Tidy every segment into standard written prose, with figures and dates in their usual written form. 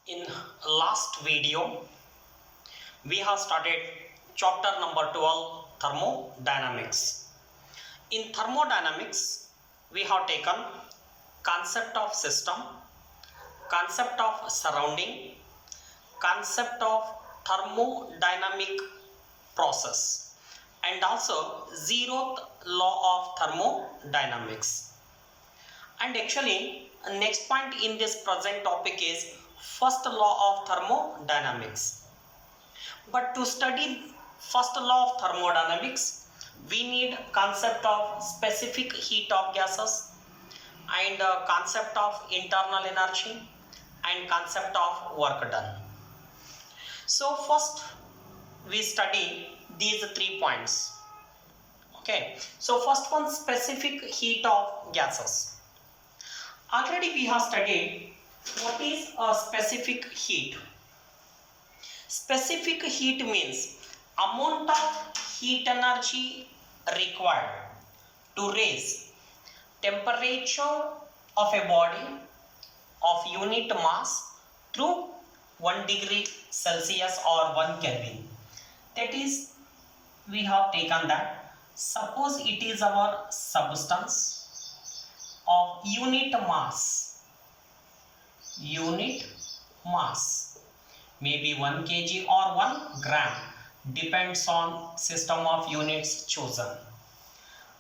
In last video, we have started chapter number 12, thermodynamics. In thermodynamics, we have taken concept of system, concept of surrounding, concept of thermodynamic process, and also zeroth law of thermodynamics. And actually, next point in this present topic is first law of thermodynamics. But to study first law of thermodynamics, we need concept of specific heat of gases and concept of internal energy and concept of work done. So first we study these 3 points. Okay, so first one, specific heat of gases. Already we have studied what is a specific heat. Specific heat means amount of heat energy required to raise temperature of a body of unit mass through 1 degree Celsius or 1 Kelvin. That is, we have taken that. Suppose it is our substance of unit mass, maybe 1 kg or 1 gram, depends on system of units chosen.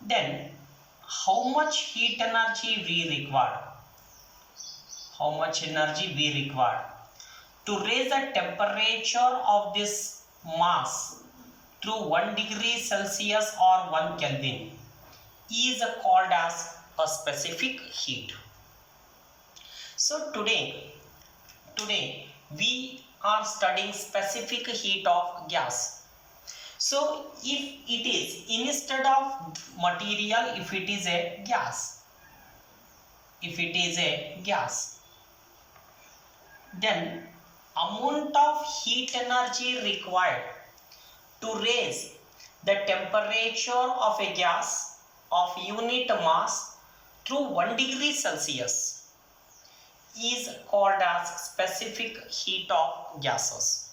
Then how much heat energy we require? How much energy we require to raise the temperature of this mass through 1 degree Celsius or 1 Kelvin is called as a specific heat. So today we are studying specific heat of gas. So if it is, instead of material, if it is a gas, then amount of heat energy required to raise the temperature of a gas of unit mass through 1 degree Celsius is called as specific heat of gases.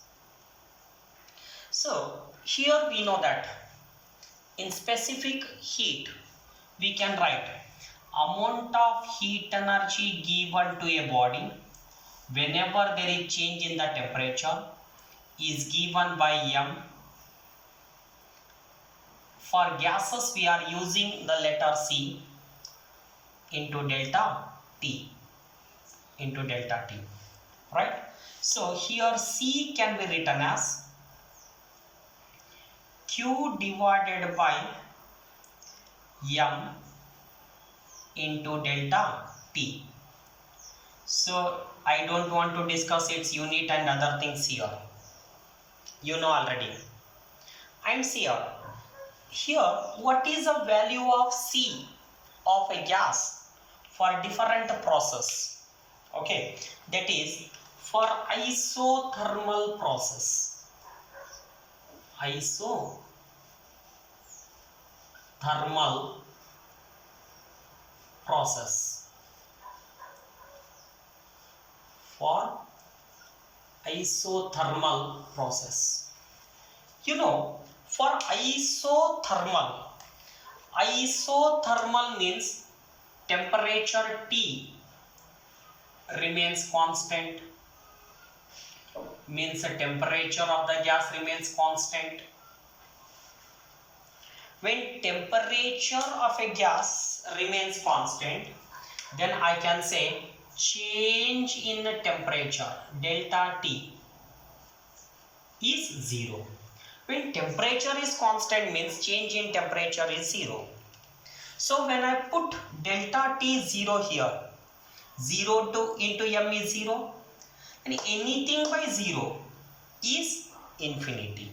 So here we know that in specific heat we can write amount of heat energy given to a body whenever there is change in the temperature is given by M. For gases we are using the letter C into delta T, right? So here C can be written as Q divided by M into delta T. So I don't want to discuss its unit and other things here. You know already. And here what is the value of C of a gas for different process? Okay, that is for isothermal process. For isothermal process. You know, for isothermal means temperature T remains constant, means the temperature of the gas remains constant. When temperature of a gas remains constant, then I can say change in the temperature delta T is 0. When temperature is constant means change in temperature is 0. So when I put delta T 0 here, 0 into M is 0, and anything by 0 is infinity.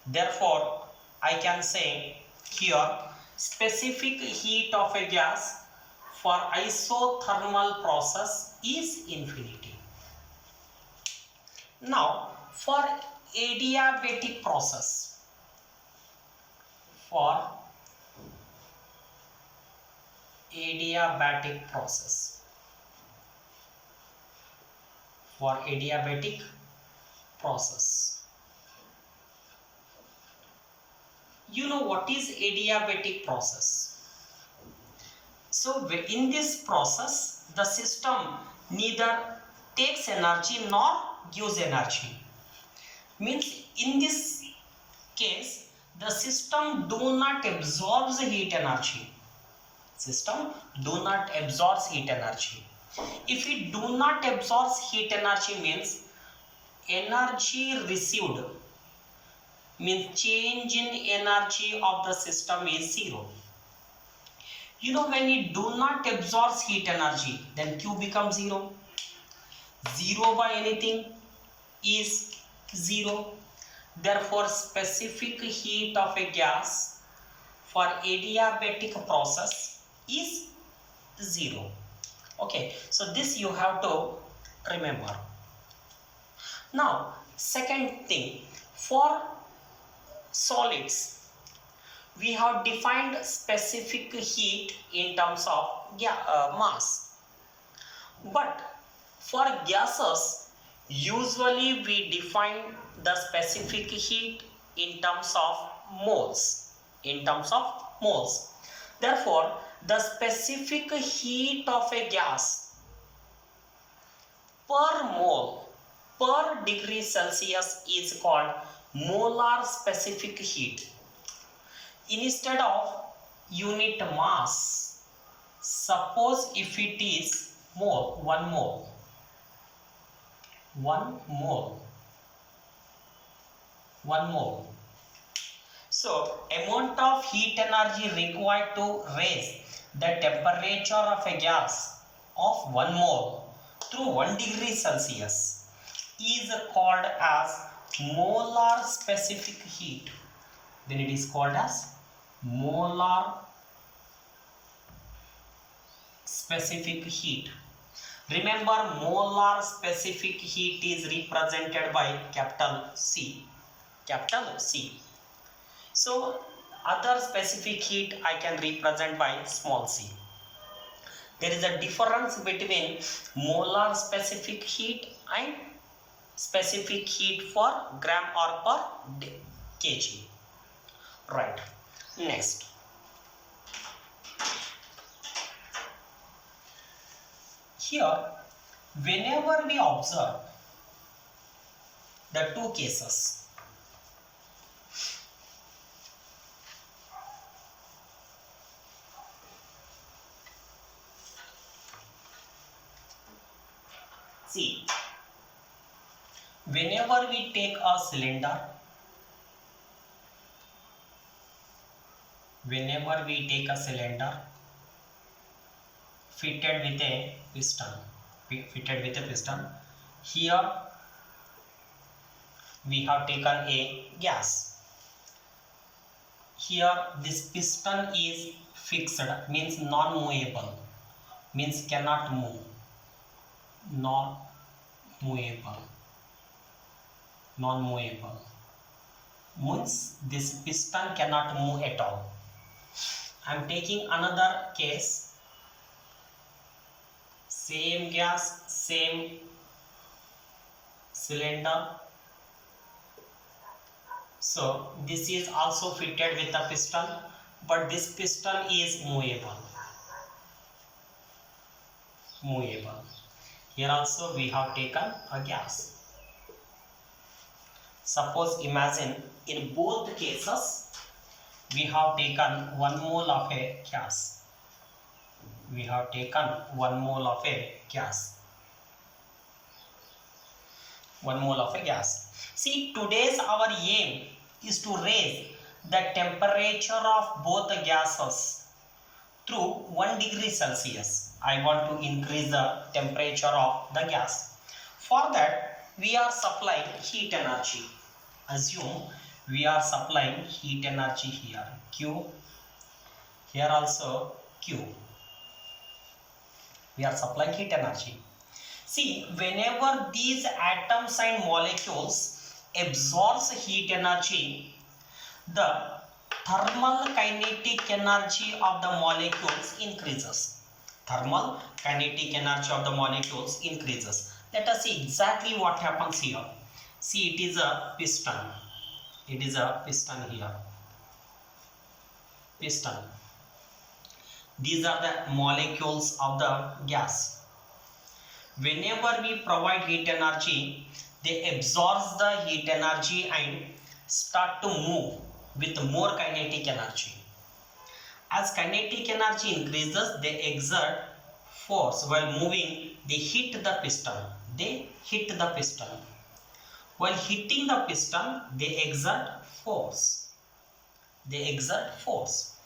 Therefore I can say here specific heat of a gas for isothermal process is infinity. Now for adiabatic process, for adiabatic process. You know what is adiabatic process? So in this process, the system neither takes energy nor gives energy. Means in this case, the system do not absorb the heat energy. System do not absorb heat energy. If it do not absorb heat energy means energy received, means change in energy of the system is zero. You know, when it do not absorb heat energy, then Q becomes zero. Zero by anything is zero. Therefore, specific heat of a gas for adiabatic process is zero. Okay, so this you have to remember. Now, second thing, for solids, we have defined specific heat in terms of mass. But for gases, usually we define the specific heat in terms of moles. Therefore, the specific heat of a gas per mole per degree Celsius is called molar specific heat. Instead of unit mass, suppose if it is mole, 1 mole. So amount of heat energy required to raise the temperature of a gas of 1 mole through 1 degree Celsius is called as molar specific heat. Then it is called as molar specific heat. Remember, molar specific heat is represented by capital C. So other specific heat I can represent by small c. There is a difference between molar specific heat and specific heat for gram or per kg. Right. Next. Here, whenever we observe the two cases, see, whenever we take a cylinder, fitted with a piston, here we have taken a gas. Here this piston is fixed, means non-movable, means cannot move. Non-movable means this piston cannot move at all. I am taking another case, same gas, same cylinder. So this is also fitted with a piston, but this piston is movable. Here also we have taken a gas. Suppose imagine in both cases we have taken 1 mole of a gas. See, today's our aim is to raise the temperature of both the gases through 1 degree Celsius. I want to increase the temperature of the gas. For that, we are supplying heat energy. Assume we are supplying heat energy here, Q. Here also Q. We are supplying heat energy. See, whenever these atoms and molecules absorbs heat energy, the thermal kinetic energy of the molecules increases. Let us see exactly what happens here. See, it is a piston. It is a piston here. Piston. These are the molecules of the gas. Whenever we provide heat energy, they absorb the heat energy and start to move with more kinetic energy. As kinetic energy increases, they exert force while moving. They hit the piston. They hit the piston. While hitting the piston, they exert force. They exert force.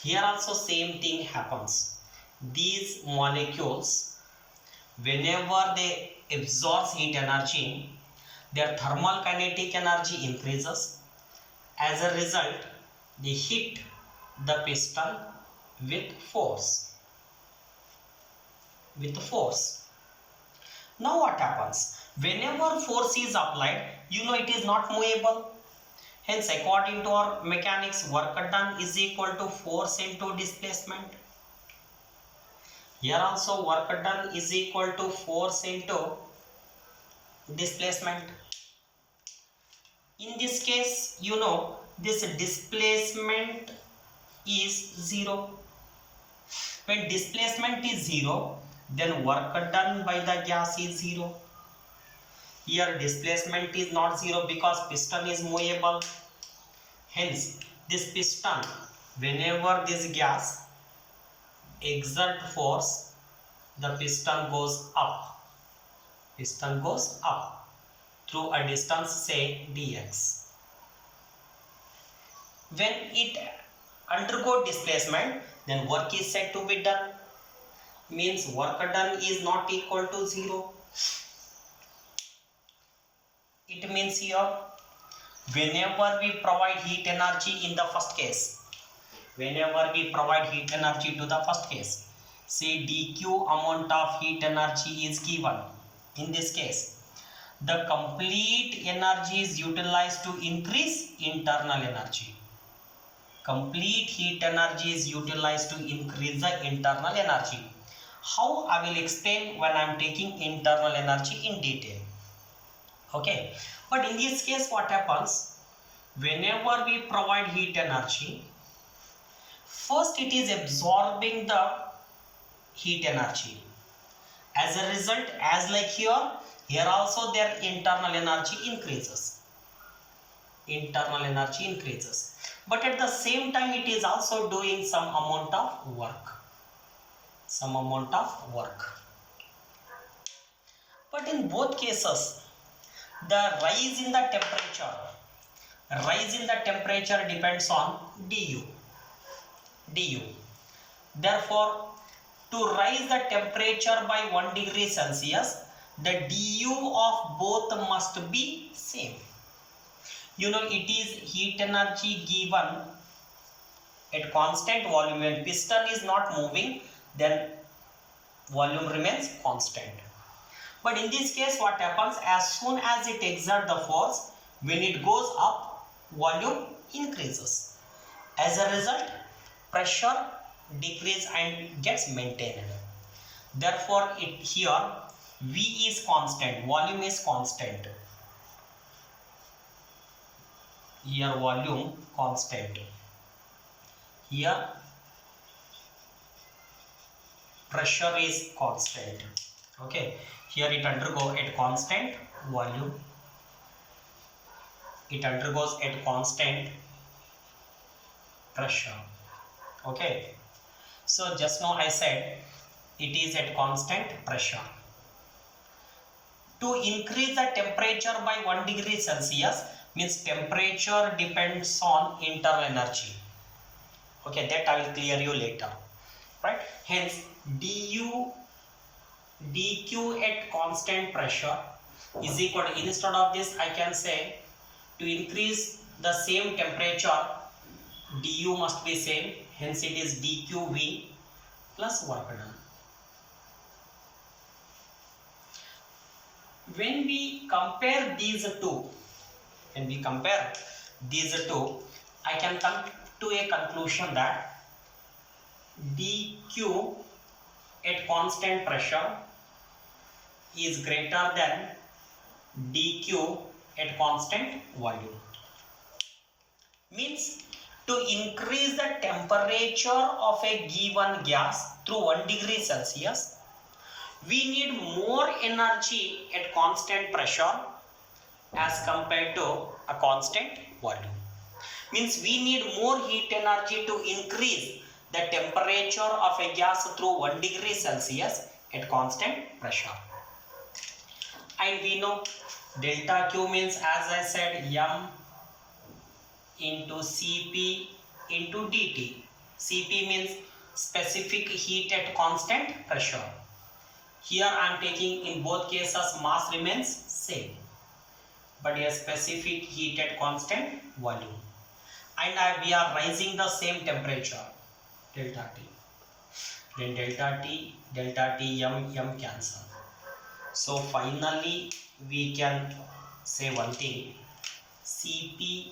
Here also same thing happens. These molecules, whenever they absorb heat energy, their thermal kinetic energy increases. As a result, they hit the piston with force. Now what happens? Whenever force is applied, it is not movable. Hence, according to our mechanics, work done is equal to force into displacement. Here also work done is equal to force into displacement. In this case, this displacement is 0. When displacement is 0, then work done by the gas is 0. Here displacement is not 0 because piston is movable. Hence, this piston, whenever this gas exert force, the piston goes up. Piston goes up through a distance, say dx. When it undergo displacement, then work is said to be done. Means work done is not equal to 0. It means here, whenever we provide heat energy in the first case, whenever we provide heat energy to the first case, say dq amount of heat energy is given. In this case, the complete energy is utilized to increase internal energy. Complete heat energy is utilized to increase the internal energy. How? I will explain when I am taking internal energy in detail. Okay, but in this case what happens? Whenever we provide heat energy, first it is absorbing the heat energy. As a result, as like here also their internal energy increases. Internal energy increases. But at the same time, it is also doing some amount of work. But in both cases, the rise in the temperature depends on du. Therefore, to rise the temperature by 1 degree Celsius, the du of both must be same. It is heat energy given at constant volume. When piston is not moving, then volume remains constant. But in this case, what happens? As soon as it exerts the force, when it goes up, volume increases. As a result, pressure decreases and gets maintained. Therefore, here V is constant, volume is constant. Here volume constant. Here pressure is constant. Okay, here it undergoes at constant volume. It undergoes at constant pressure. Okay, so just now I said it is at constant pressure. To increase the temperature by 1 degree Celsius, means temperature depends on internal energy. Okay, that I will clear you later. Right? Hence, dq at constant pressure is equal to, instead of this I can say, to increase the same temperature, du must be same. Hence, it is dqv plus work done. When we compare these two, I can come to a conclusion that dq at constant pressure is greater than dq at constant volume. Means to increase the temperature of a given gas through 1 degree Celsius, we need more energy at constant pressure as compared to a constant volume. Means we need more heat energy to increase the temperature of a gas through 1 degree Celsius at constant pressure. And we know delta Q means, as I said, M into Cp into dt. Cp means specific heat at constant pressure. Here I am taking, in both cases mass remains same, but a specific heat at constant volume. And we are raising the same temperature, delta T. Then delta T, M cancel. So finally we can say one thing, Cp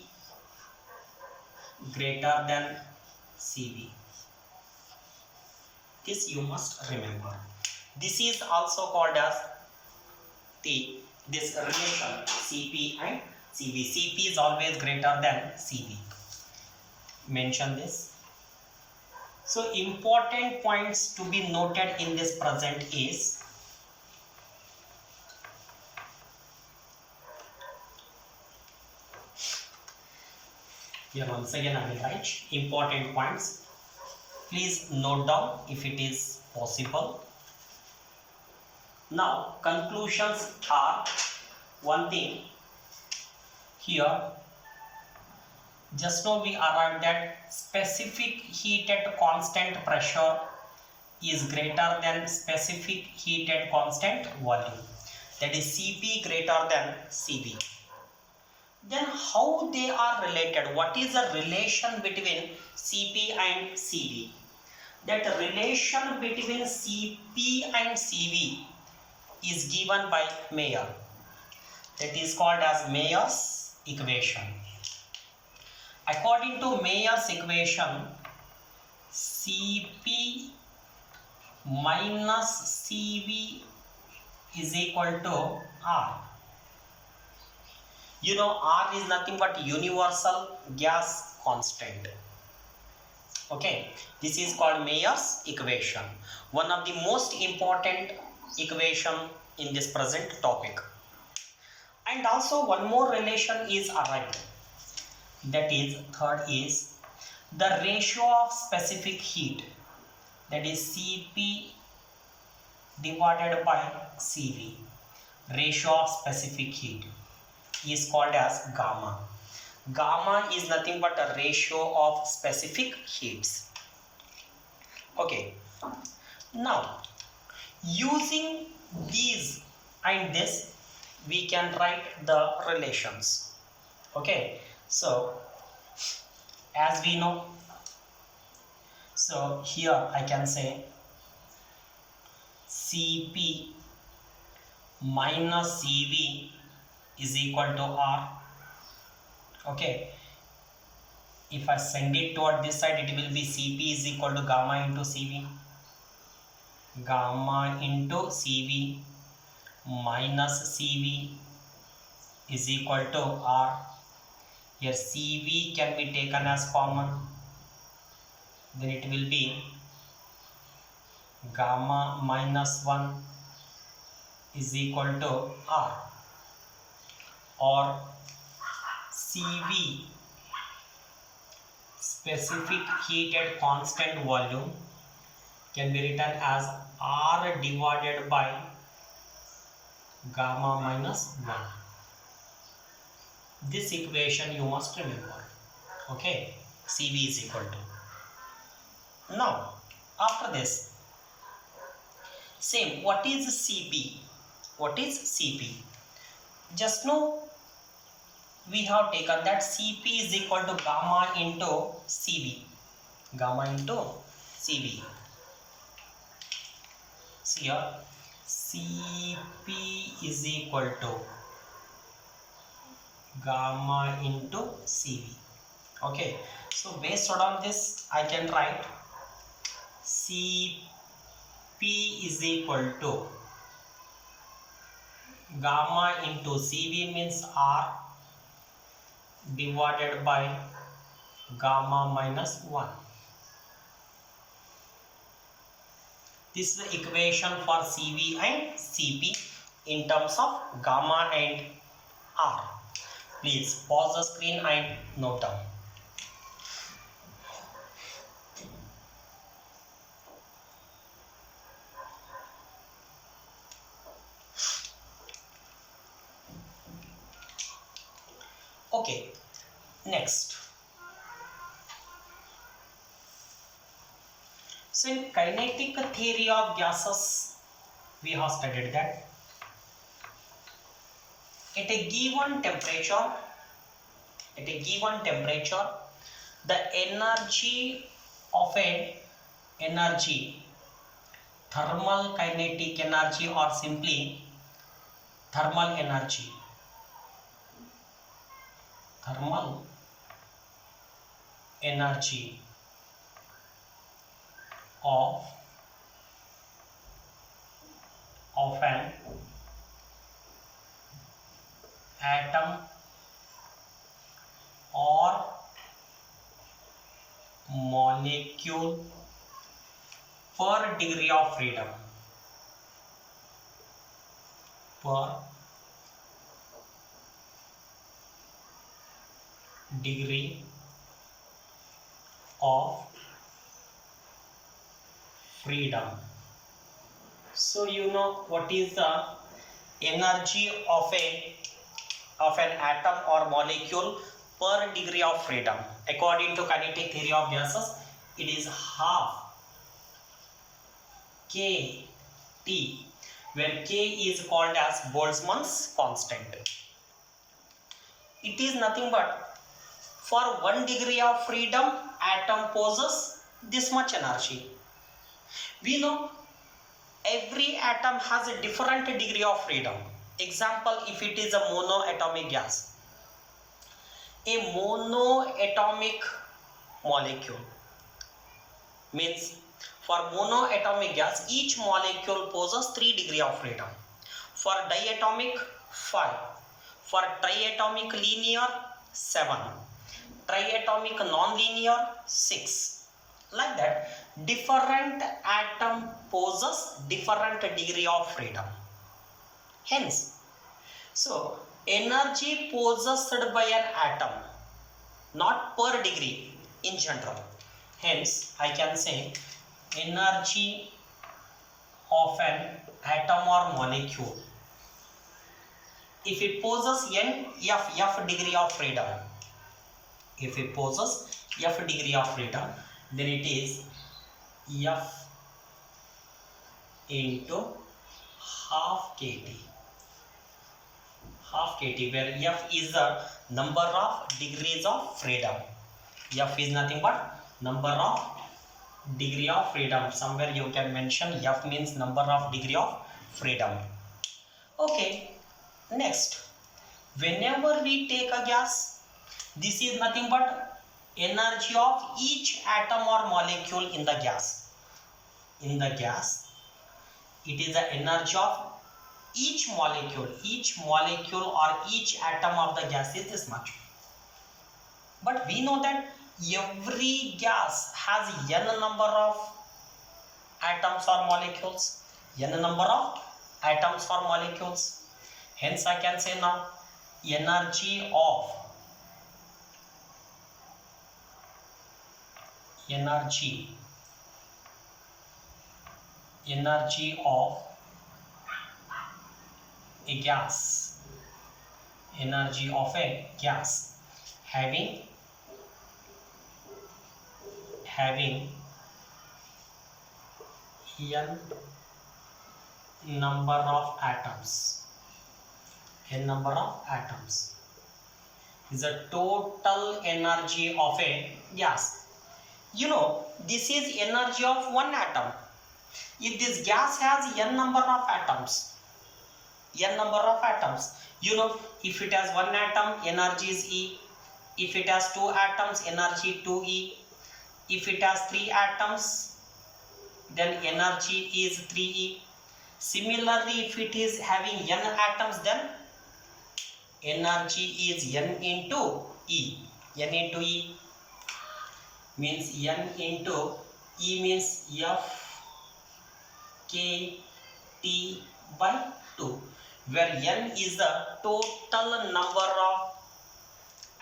greater than Cv. This you must remember. This is also called as this relation Cp and Cv. Cp is always greater than Cv. Mention this. So important points to be noted in this present is here once again I will write important points. Please note down if it is possible. Now conclusions are one thing. Here just now we arrived at specific heat at constant pressure is greater than specific heat at constant volume. That is Cp greater than Cv. Then how they are related? What is the relation between Cp and Cv? That relation between Cp and Cv is given by Mayer. That is called as Mayer's equation. According to Mayer's equation, Cp minus Cv is equal to R. You know, R is nothing but universal gas constant. Okay, this is called Mayer's equation, one of the most important equation in this present topic. And also one more relation is arrived. That is, third is the ratio of specific heat, that is Cp divided by Cv. Ratio of specific heat is called as gamma. Gamma is nothing but a ratio of specific heats. Okay, now using these and this we can write the relations. Okay, so as we know, so here I can say Cp minus Cv is equal to R. Okay, if I send it toward this side, it will be Cp is equal to gamma into Cv. Gamma into Cv minus Cv is equal to R. Here Cv can be taken as common, then it will be gamma minus 1 is equal to R, or Cv specific heat at constant volume can be written as R divided by gamma minus 1. This equation you must remember. Okay, Cv is equal to. Now after this, same, what is Cp? What is Cp? Just now we have taken that Cp is equal to gamma into Cv. Gamma into Cv. So here Cp is equal to gamma into Cv. Okay, so based on this I can write Cp is equal to gamma into CV means R divided by gamma minus 1. This is the equation for CV and CP in terms of gamma and R. Please pause the screen and note down. Okay, next. So in kinetic theory of gases, we have studied that at a given temperature, the energy of a thermal kinetic energy or simply thermal energy of an atom or molecule per degree of freedom. Per degree of freedom. So you know what is the energy of an atom or molecule per degree of freedom. According to kinetic theory of gases, it is half kT, where K is called as Boltzmann's constant. It is nothing but for 1 degree of freedom, atom possesses this much energy. We know every atom has a different degree of freedom. Example, if it is a monoatomic gas, a monoatomic molecule means for monoatomic gas, each molecule possesses 3 degree of freedom. For diatomic, 5. For triatomic linear, 7. Triatomic non-linear, 6. Like that, different atom possess different degree of freedom. Hence, so energy possessed by an atom, not per degree in general. Hence, I can say energy of an atom or molecule, if it possesses f degree of freedom, if it possesses f degree of freedom, then it is f into half kT, where f is the number of degrees of freedom. F is nothing but number of degree of freedom. Somewhere you can mention f means number of degree of freedom. Okay, next, whenever we take a gas, this is nothing but energy of each atom or molecule in the gas. In the gas, it is the energy of each molecule or each atom of the gas is this much. But we know that every gas has n number of atoms or molecules. Hence I can say now energy of a gas, having n number of atoms, is the total energy of a gas. You know, this is energy of one atom. If this gas has n number of atoms, you know, if it has one atom, energy is E. If it has 2 atoms, energy 2E. If it has 3 atoms, then energy is 3E. Similarly, if it is having n atoms, then energy is n into E. N into E means n into E means F K T by 2, where n is the total number of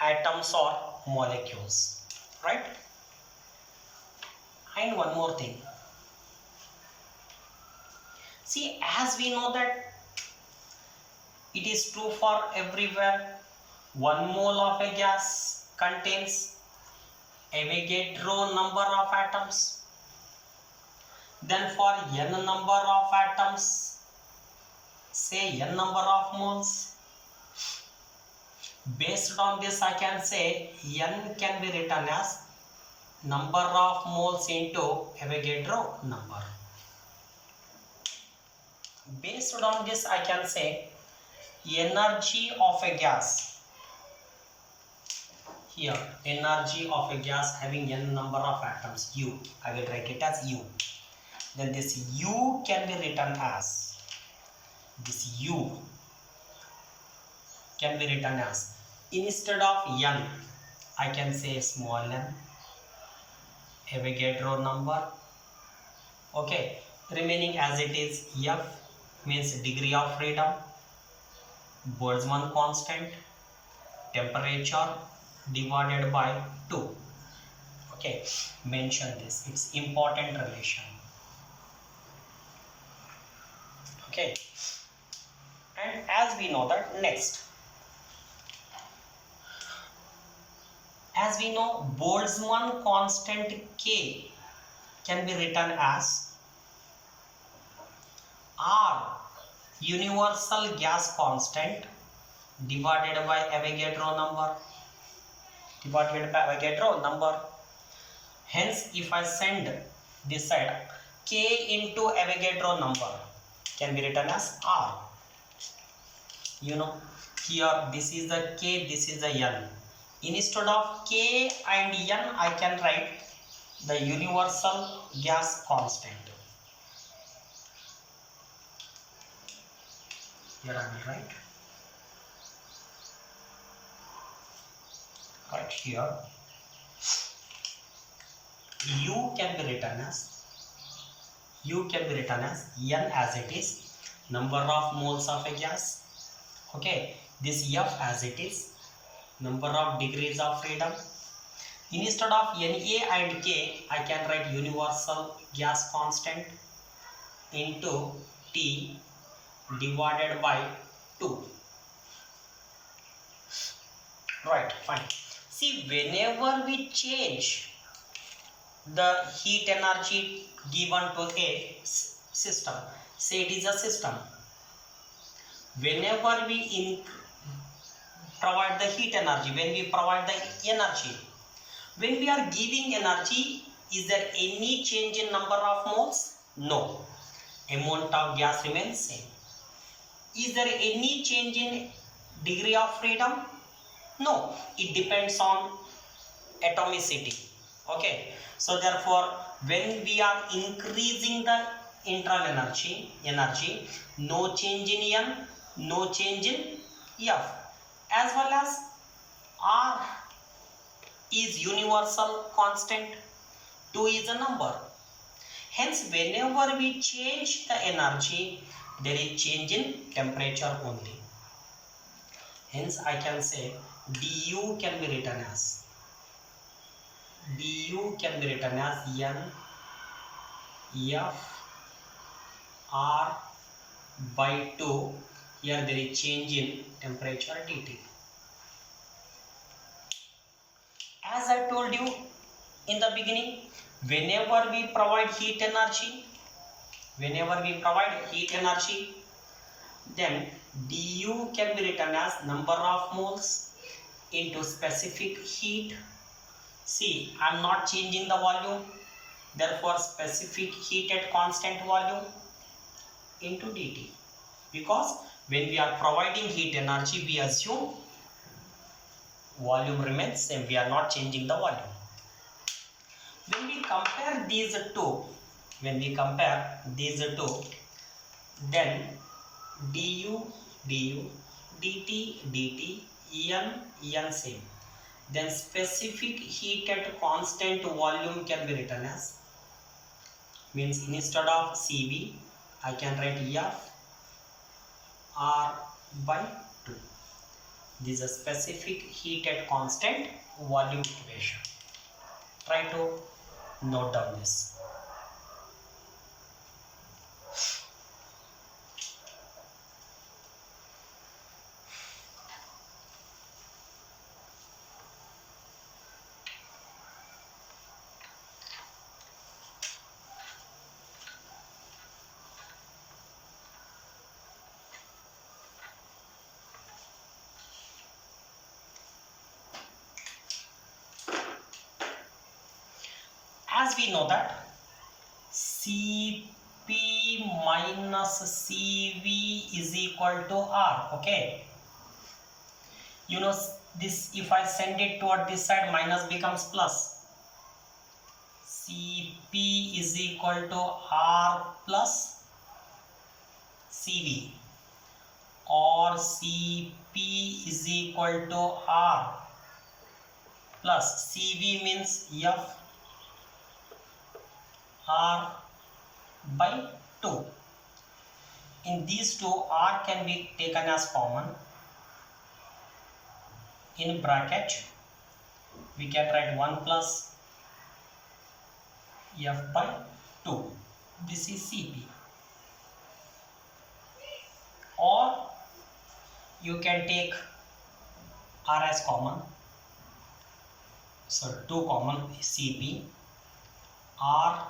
atoms or molecules, right? And one more thing, see, as we know that it is true for everywhere, 1 mole of a gas contains Avogadro number of atoms. Then for n number of atoms, say n number of moles. Based on this, I can say n can be written as number of moles into Avogadro number. Based on this, I can say energy of a gas. Here, energy of a gas having n number of atoms, U. I will write it as U. Then this U can be written as, this U can be written as, instead of n, I can say small n, Avogadro number. Okay, remaining as it is, F means degree of freedom, Boltzmann constant, temperature divided by 2. Okay, mention this, it's important relation. Okay, and as we know that, next, as we know, Boltzmann constant K can be written as R, universal gas constant, divided by Avogadro number. Hence, if I send this side, K into Avogadro number can be written as R. You know, here this is the K, this is the N. Instead of K and N, I can write the universal gas constant. Here I will write. Right here, U can be written as N as it is, number of moles of a gas. Okay, this F as it is, number of degrees of freedom. Instead of Na and K, I can write universal gas constant into T divided by 2. Right, fine. See, whenever we change the heat energy given to a system, say it is a system, whenever we provide the heat energy, when we provide the energy, when we are giving energy, is there any change in number of moles? No. Amount of gas remains same. Is there any change in degree of freedom? No. It depends on atomicity. Okay, so therefore, when we are increasing the internal energy, no change in N, no change in F, as well as R is universal constant, 2 is a number. Hence, whenever we change the energy, there is change in temperature only. Hence, I can say du can be written as N F R by 2. Here there is change in temperature dt. As I told you in the beginning, whenever we provide heat energy, then du can be written as number of moles into specific heat. See, I am not changing the volume, therefore specific heat at constant volume into dt. Because when we are providing heat energy, we assume volume remains same, we are not changing the volume. When we compare these two, then du du, dt dt, en same. Then specific heat at constant volume can be written as, means instead of Cv I can write F R by 2. This is a specific heat at constant volume equation. Try to note down this. As we know that Cp minus Cv is equal to R. Okay, you know this, if I send it toward this side, minus becomes plus. Cp is equal to R plus Cv, or Cp is equal to R plus Cv means F R by 2. In these two, R can be taken as common. In bracket we can write 1 plus F by 2. This is Cp. Or you can take R as common. So 2 common, Cp, R.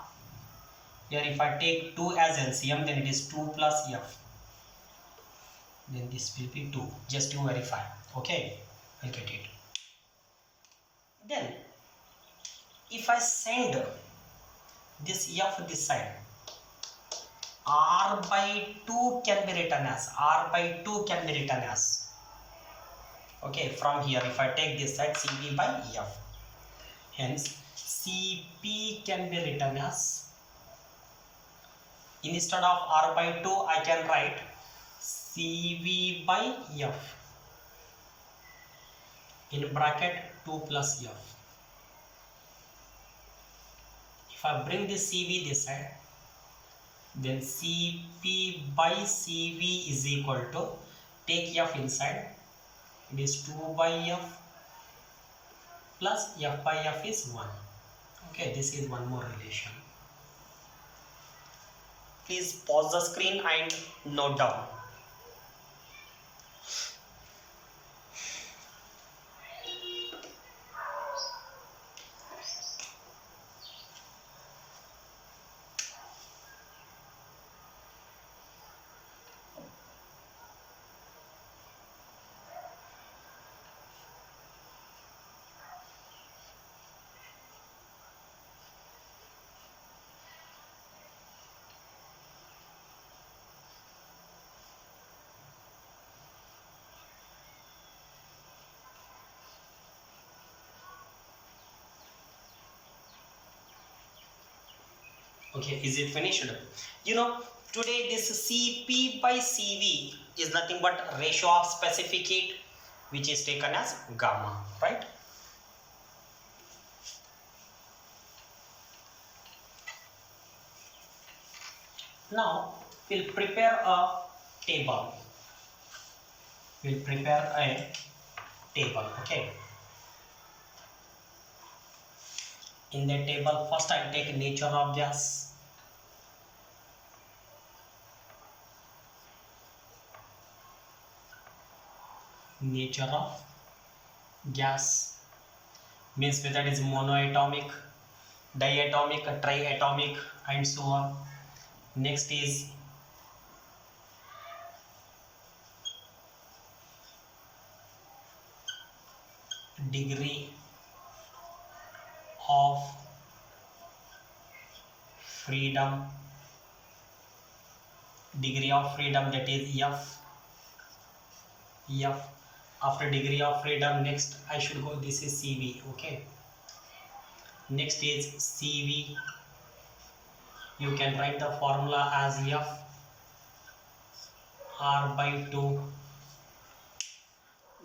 Here if I take 2 as LCM, then it is 2 plus F. Then this will be 2. Just to verify. Okay, I'll get it. Then if I send this F this side, R by 2 can be written as, R by 2 can be written as, okay, from here if I take this side, Cv by F. Hence Cp can be written as, instead of R by 2 I can write Cv by F, in bracket 2 plus F. If I bring this Cv this side, then Cp by Cv is equal to, take F inside, it is 2 by F plus F by F is 1. Okay, this is one more relation. Please pause the screen and note down. Okay, is it finished? You know, today this Cp by Cv is nothing but ratio of specific heat, which is taken as gamma, right? Now we'll prepare a table. We'll prepare a table, okay? In the table, first I'll take nature of gas. Nature of gas means whether it is monoatomic, diatomic, triatomic, and so on. Next is degree of freedom, that is F. After degree of freedom, next I should go, this is Cv, okay. Next is Cv, you can write the formula as F r by 2.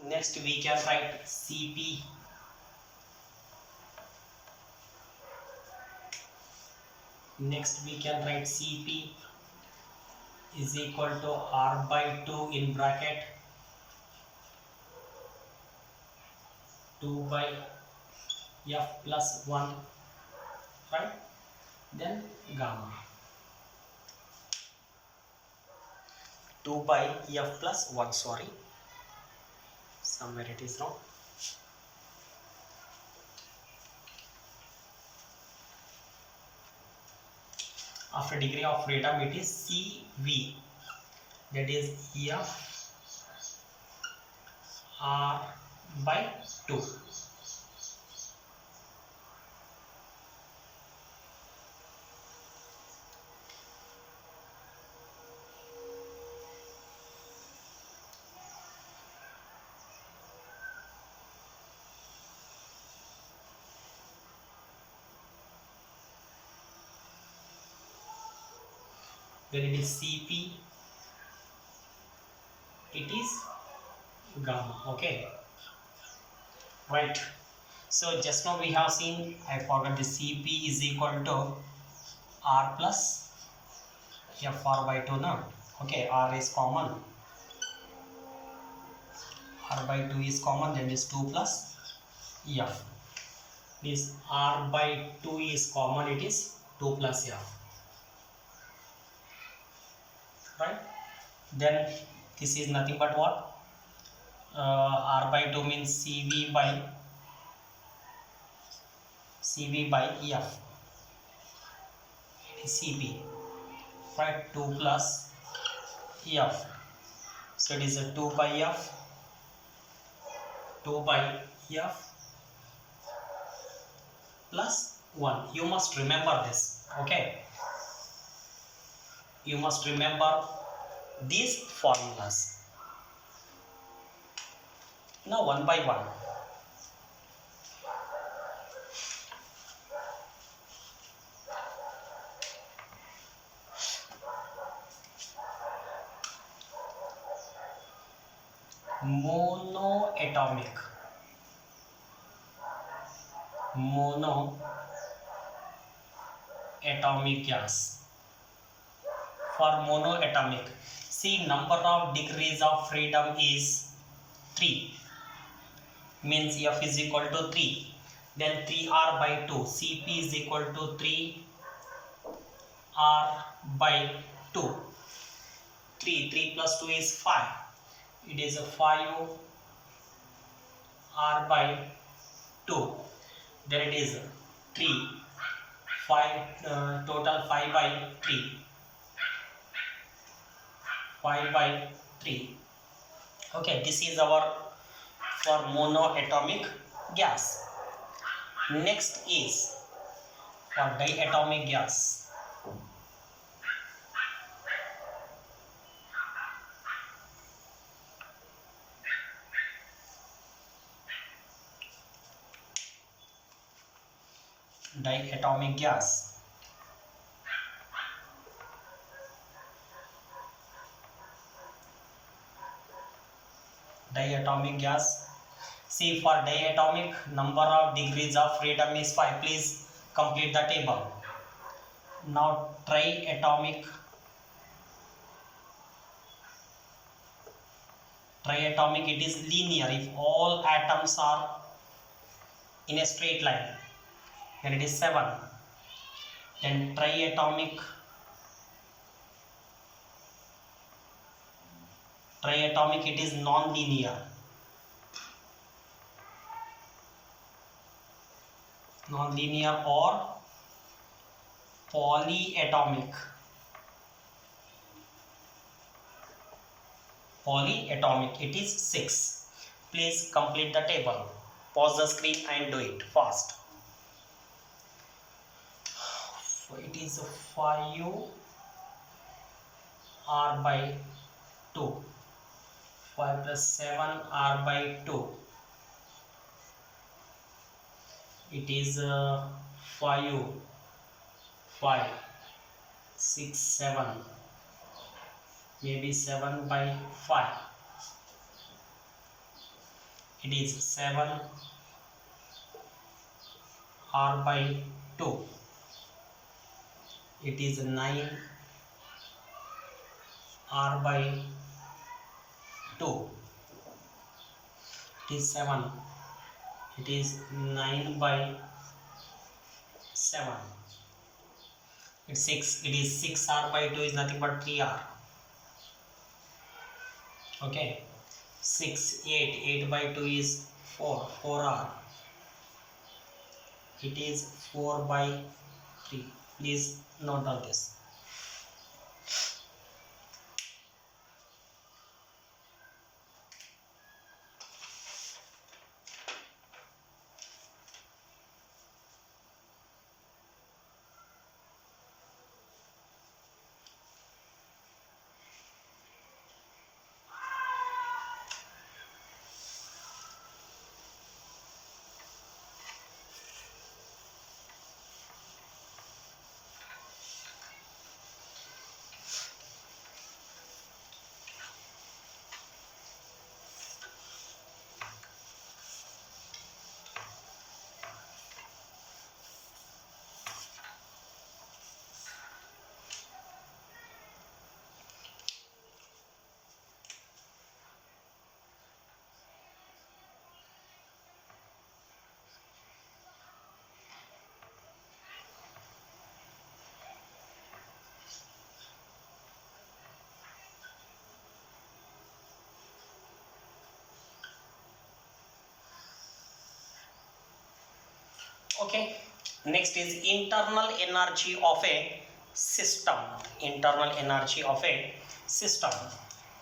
Next we can write Cp Cp is equal to r by 2 in bracket 2 by f plus 1, right? Then gamma 2 by f plus 1, sorry, somewhere it is wrong. After degree of freedom it is Cv, that is f r by 2. Then it is Cp, it is gamma. Okay, right. So just now we have seen, I forgot, the Cp is equal to r plus fr by 2 now. Okay, r is common, r by 2 is common, then is 2 plus f. This r by 2 is common, it is 2 plus f, right? Then this is nothing but what? R by 2 means Cv by f, it is Cp, right? 2 plus f, so it is a 2 by f plus 1. You must remember this, okay? You must remember these formulas. Now one by one. Monoatomic gas. For monoatomic, see, number of degrees of freedom is 3, means f is equal to 3. Then 3r by 2, Cp is equal to 3r by 2. 3 plus 2 is 5. It is a 5 r by 2. Then it is 3, 5, total 5 by 3. 5 by 3. Okay, this is our for monoatomic gas. Next is for diatomic gas. Diatomic gas. Diatomic gas. See, for diatomic, number of degrees of freedom is 5. Please complete the table. Now triatomic, it is linear. If all atoms are in a straight line, then it is 7. Then triatomic, it is non-linear. Or polyatomic. It is 6. Please complete the table. Pause the screen and do it fast. It is 5 r by 2. 5 plus 7 r by 2. It is 5, 6, 7. maybe 7 by 5. It is 7 r by 2. It is 9 r by 2. It is 7. It is 9 by 7. It's 6. It is 6 r by 2 is nothing but 3 r. Okay. 6, 8. 8 by 2 is 4. 4 r. It is 4 by 3. Please note down this. Okay, next is internal energy of a system. Internal energy of a system.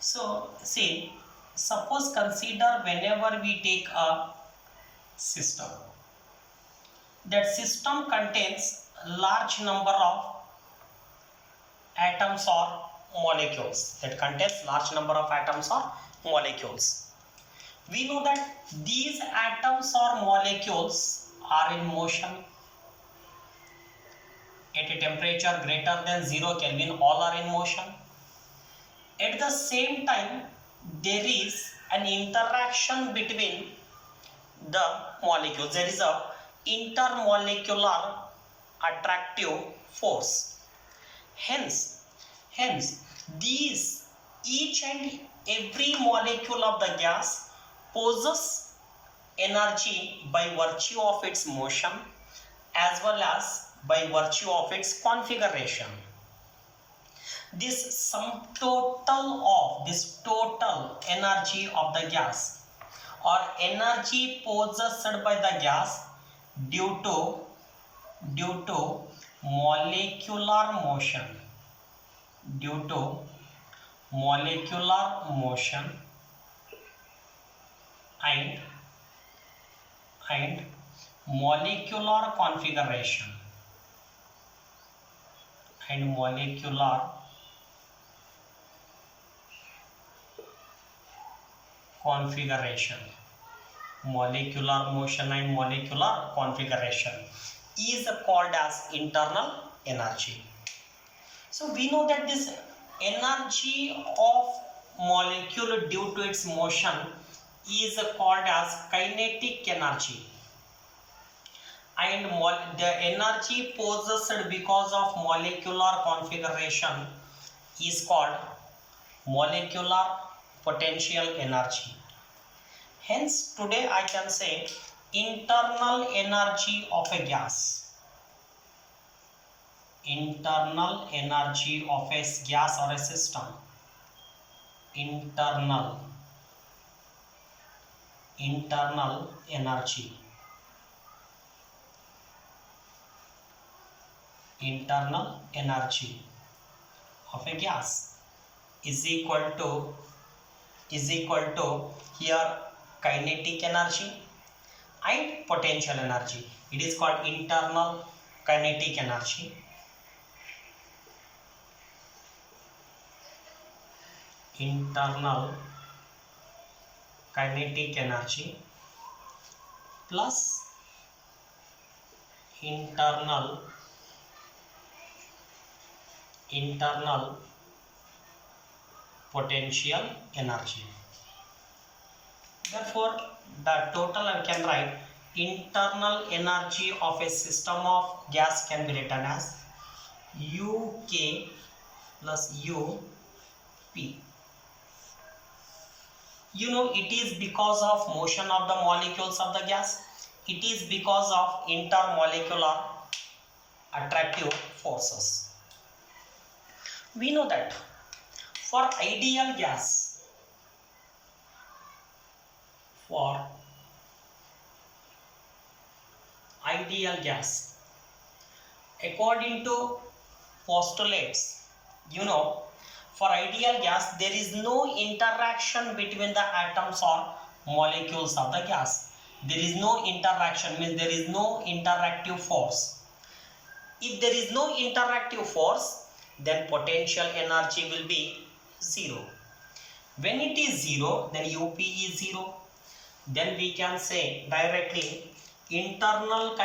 So see, suppose consider whenever we take a system, that system contains large number of atoms or molecules. That contains large number of atoms or molecules. We know that these atoms or molecules are in motion at a temperature greater than 0 Kelvin. All are in motion. At the same time, there is an interaction between the molecules. There is a intermolecular attractive force. Hence these each and every molecule of the gas possesses energy by virtue of its motion as well as by virtue of its configuration. This sum total of this total energy of the gas or energy possessed by the gas due to molecular motion, due to molecular motion and molecular configuration and molecular configuration, molecular motion and molecular configuration is called as internal energy. So we know that this energy of molecule due to its motion is called as kinetic energy, and the energy possessed because of molecular configuration is called molecular potential energy. Hence today I can say internal energy of a gas, internal energy of a gas or a system, internal energy, internal energy of a gas is equal to here kinetic energy and potential energy. It is called internal kinetic energy, internal kinetic energy plus internal potential energy. Therefore, the total I can write internal energy of a system of gas can be written as UK plus UP. You know, it is because of motion of the molecules of the gas. It is because of intermolecular attractive forces. We know that for ideal gas, according to postulates, you know, for ideal gas there is no interaction between the atoms or molecules of the gas. There is no interaction, means there is no interactive force. If there is no interactive force, then potential energy will be 0. When it is 0, then UP is 0. Then we can say directly internal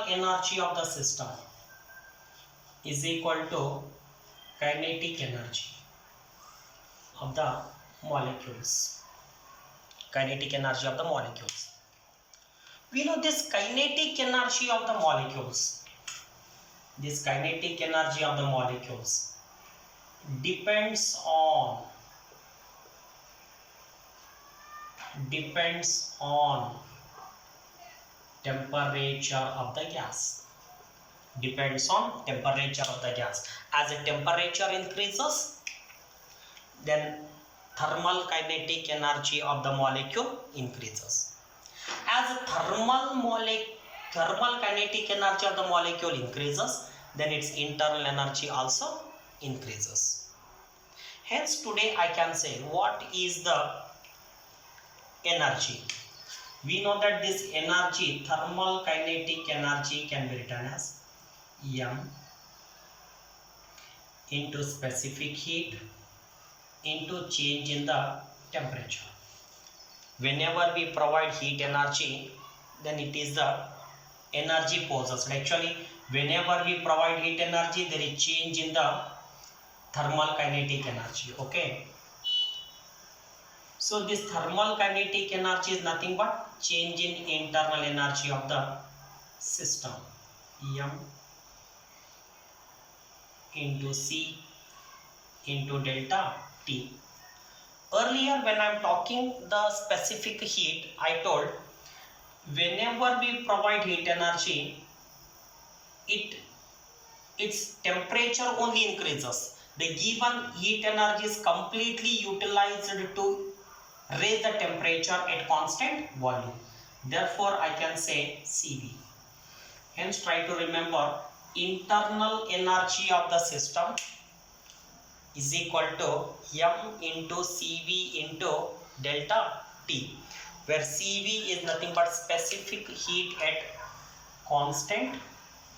energy of the system is equal to kinetic energy of the molecules. Kinetic energy of the molecules. We know this kinetic energy of the molecules. This kinetic energy of the molecules depends on temperature of the gas. Depends on temperature of the gas. As the temperature increases, then thermal kinetic energy of the molecule increases. As thermal kinetic energy of the molecule increases, then its internal energy also increases. Hence today I can say what is the energy. We know that this energy, thermal kinetic energy, can be written as M into specific heat into change in the temperature. Whenever we provide heat energy, then it is the energy possessed. Actually, whenever we provide heat energy, there is change in the thermal kinetic energy. Okay. So this thermal kinetic energy is nothing but change in internal energy of the system. M into C into delta T. Earlier when I am talking the specific heat, I told whenever we provide heat energy, its temperature only increases. The given heat energy is completely utilized to raise the temperature at constant volume. Therefore, I can say CV. Hence, try to remember internal energy of the system is equal to M into CV into delta T, where CV is nothing but specific heat at constant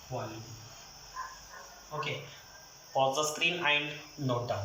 volume. Okay, pause the screen and note down.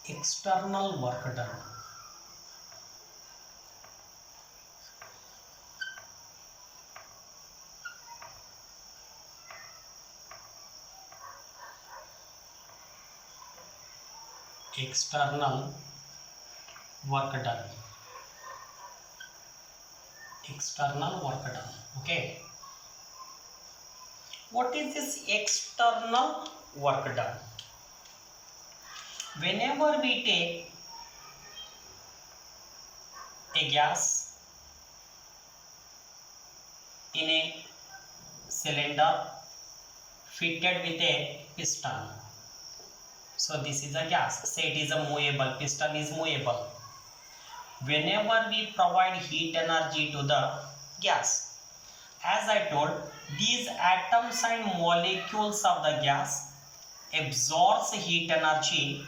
External work done. External work done. External work done. Okay. What is this external work done? Whenever we take a gas in a cylinder fitted with a piston, so this is a gas, say it is a movable, piston is movable. Whenever we provide heat energy to the gas, as I told, these atoms and molecules of the gas absorbs heat energy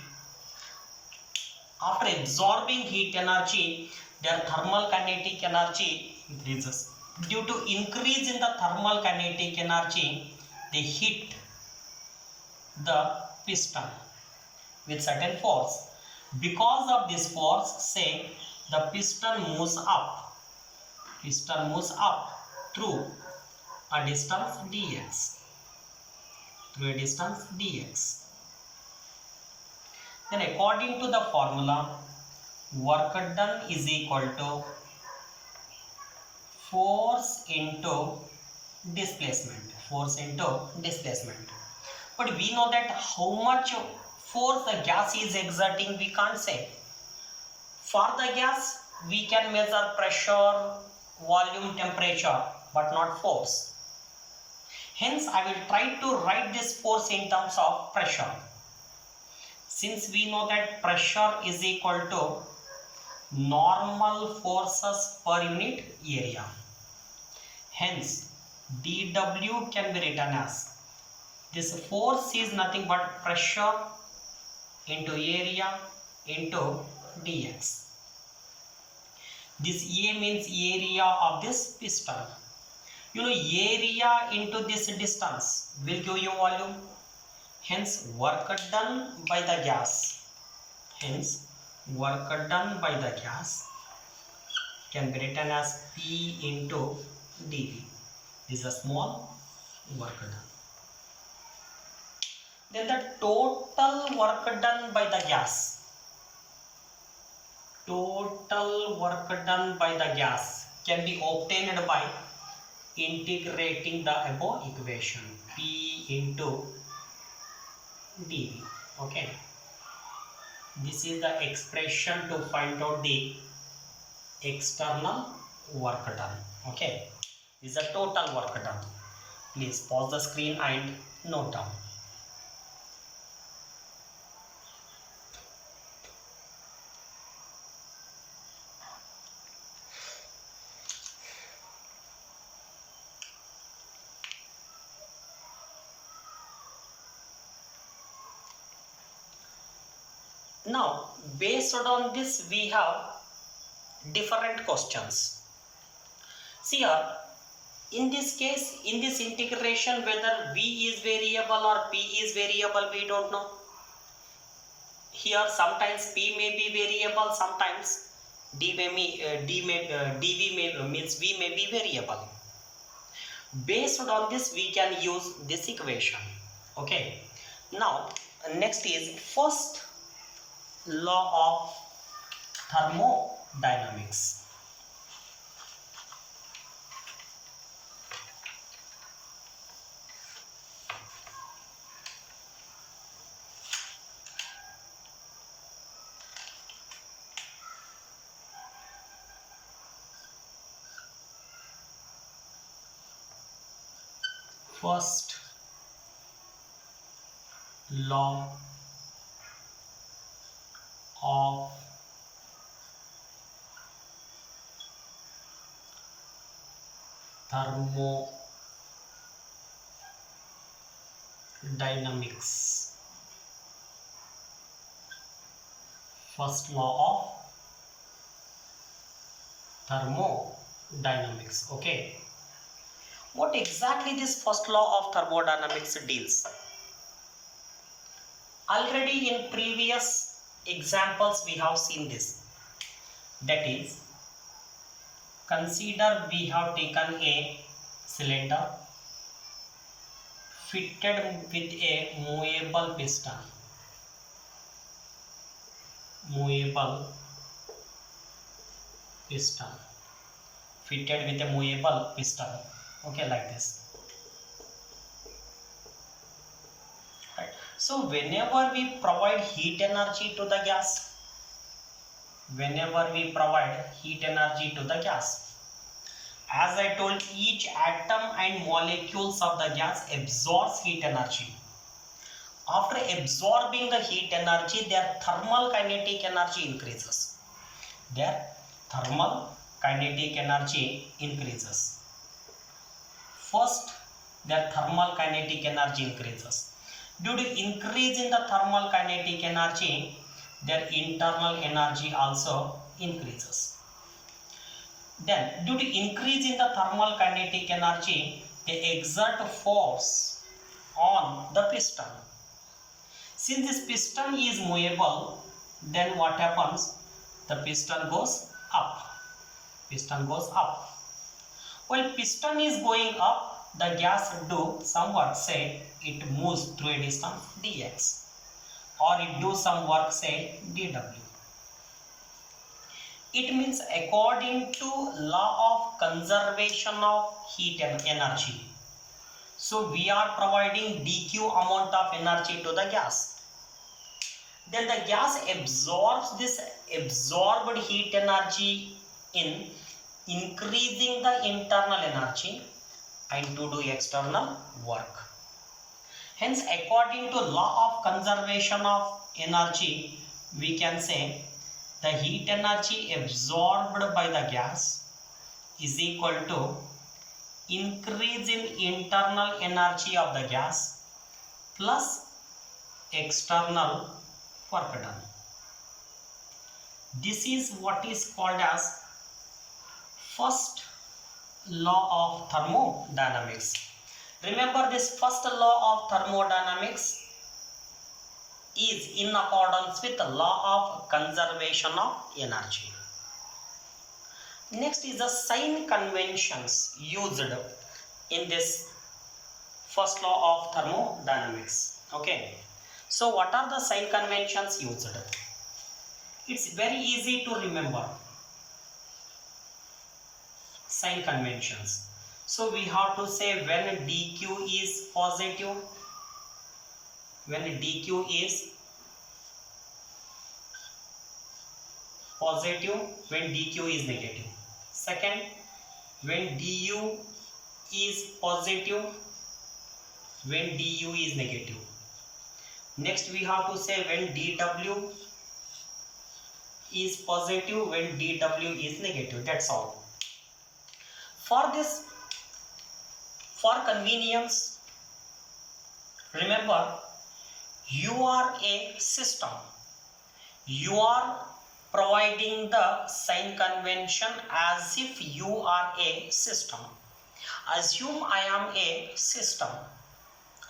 After absorbing heat energy, their thermal kinetic energy increases. Due to increase in the thermal kinetic energy, they hit the piston with certain force. Because of this force, say the piston moves up. Piston moves up through a distance dx. Through a distance dx. Then according to the formula, work done is equal to force into displacement. Force into displacement. But we know that how much force the gas is exerting, we can't say. For the gas, we can measure pressure, volume, temperature, but not force. Hence, I will try to write this force in terms of pressure. Since we know that pressure is equal to normal forces per unit area. Hence, dW can be written as, this force is nothing but pressure into area into dx. This A means area of this piston. You know, area into this distance will give you volume. Hence, work done by the gas. Hence, work done by the gas can be written as P into dV. This is a small work done. Then the total work done by the gas. Total work done by the gas can be obtained by integrating the above equation. P into dV. Okay. This is the expression to find out the external work done. Okay. This is the total work done. Please pause the screen and note down. Now, based on this, we have different questions. See here, in this case, in this integration, whether V is variable or P is variable, we don't know. Here, sometimes P may be variable, sometimes dV means V may be variable. Based on this, we can use this equation. Okay. Now, next is first law of thermodynamics. First law of thermodynamics. First law of thermodynamics. Okay. What exactly this first law of thermodynamics deals? Already in previous examples we have seen this. That is, consider we have taken a cylinder fitted with a movable piston. Movable piston. Fitted with a movable piston. Okay, like this. Right. So whenever we provide heat energy to the gas, as I told, each atom and molecules of the gas absorbs heat energy. After absorbing the heat energy, their thermal kinetic energy increases. First, their thermal kinetic energy increases. Due to increase in the thermal kinetic energy, their internal energy also increases. Then, due to increase in the thermal kinetic energy, they exert force on the piston. Since this piston is movable, then what happens? The piston goes up. Piston goes up. While piston is going up, the gas do some work, say it moves through a distance dx, or it do some work, say dw. It means according to law of conservation of heat and energy. So we are providing dq amount of energy to the gas. Then the gas absorbs this absorbed heat energy in increasing the internal energy and to do external work. Hence, according to law of conservation of energy, we can say the heat energy absorbed by the gas is equal to increase in internal energy of the gas plus external work done. This is what is called as first law of thermodynamics. Remember, this first law of thermodynamics is in accordance with the law of conservation of energy. Next is the sign conventions used in this first law of thermodynamics. Okay, so what are the sign conventions used? It's very easy to remember. Sign conventions. So we have to say when dq is positive, when dq is positive, when dq is negative. Second, when du is positive, when du is negative. Next we have to say when dw is positive, when dw is negative. That's all. For this, for convenience, remember, you are a system. You are providing the sign convention as if you are a system. Assume I am a system.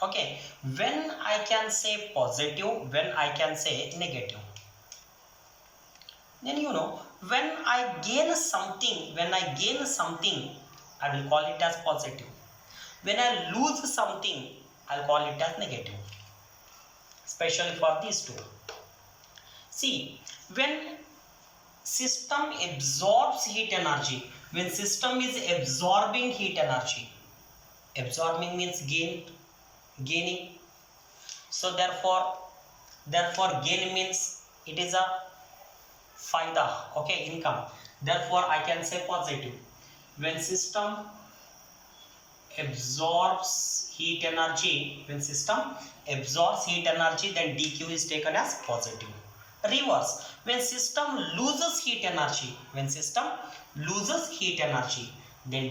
Okay, when I can say positive, when I can say negative. Then you know, when I gain something, I will call it as positive. When I lose something, I'll call it as negative. Especially for these two. See, when system absorbs heat energy, when system is absorbing heat energy, absorbing means gaining. So therefore gain means it is a faida, okay, income. Therefore I can say positive. When system absorbs heat energy, then dq is taken as positive. Reverse, when system loses heat energy, then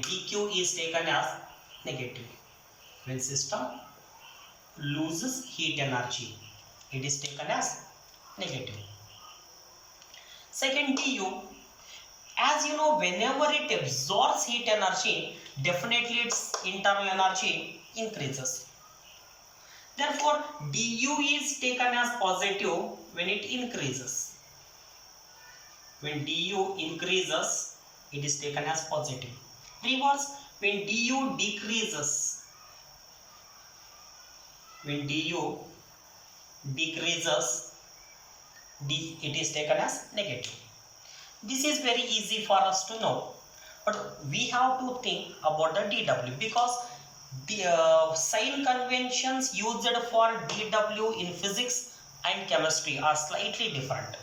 dq is taken as negative. When system loses heat energy, it is taken as negative. Second, du, as you know, whenever it absorbs heat energy, definitely its internal energy increases. Therefore, du is taken as positive when it increases. When du increases, it is taken as positive. Reverse, when du decreases, it is taken as negative. This is very easy for us to know, but we have to think about the dw, because the sign conventions used for dw in physics and chemistry are slightly different.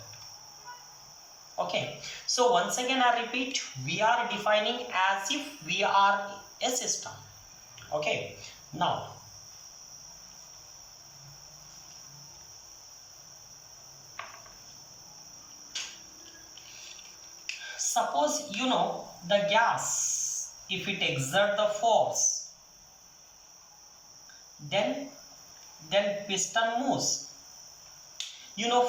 Okay, so once again I repeat, we are defining as if we are a system. Okay, now suppose you know the gas, if it exert the force, then piston moves.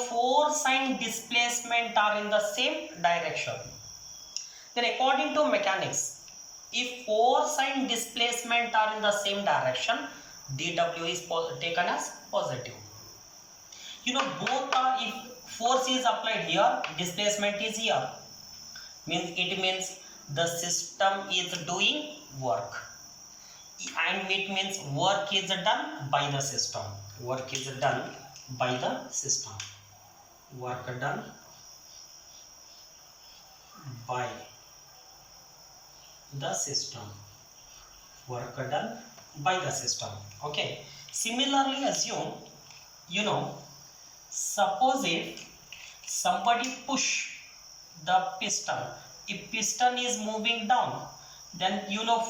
four sign displacement are in the same direction. Then according to mechanics, if four sign displacement are in the same direction, dw is taken as positive. Both are, if force is applied here, displacement is here, it means the system is doing work, and it means work is done by the system. Work is done by the system. Work done by the system. Work done by the system. Okay. Similarly, assume, suppose if somebody push the piston, if piston is moving down, then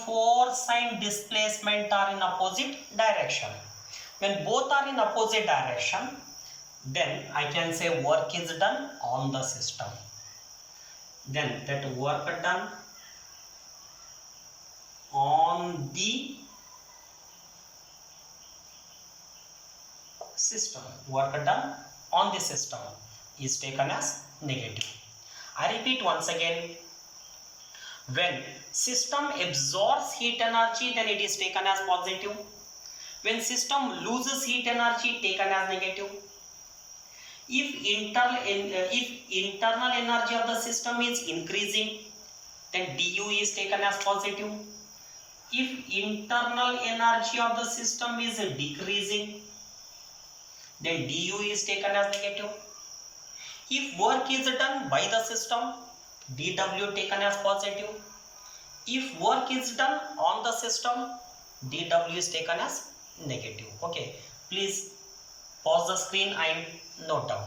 four sign displacement are in opposite direction. When both are in opposite direction, then I can say work is done on the system. Then that work done on the system, work done on the system is taken as negative. I repeat once again, when system absorbs heat energy, then it is taken as positive. When system loses heat energy, taken as negative. If internal energy of the system is increasing, then du is taken as positive. If internal energy of the system is decreasing, then du is taken as negative. If work is done by the system, dw taken as positive. If work is done on the system, dw is taken as negative. Okay, please pause the screen and note down.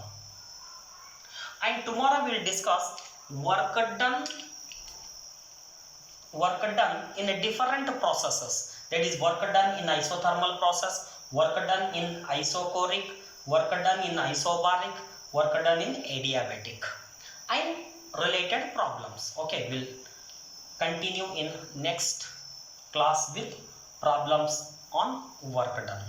And tomorrow we will discuss work done in a different processes. That is work done in isothermal process, work done in isochoric, work done in isobaric, work done in adiabatic, and related problems. Okay, we'll continue in next class with problems on work done.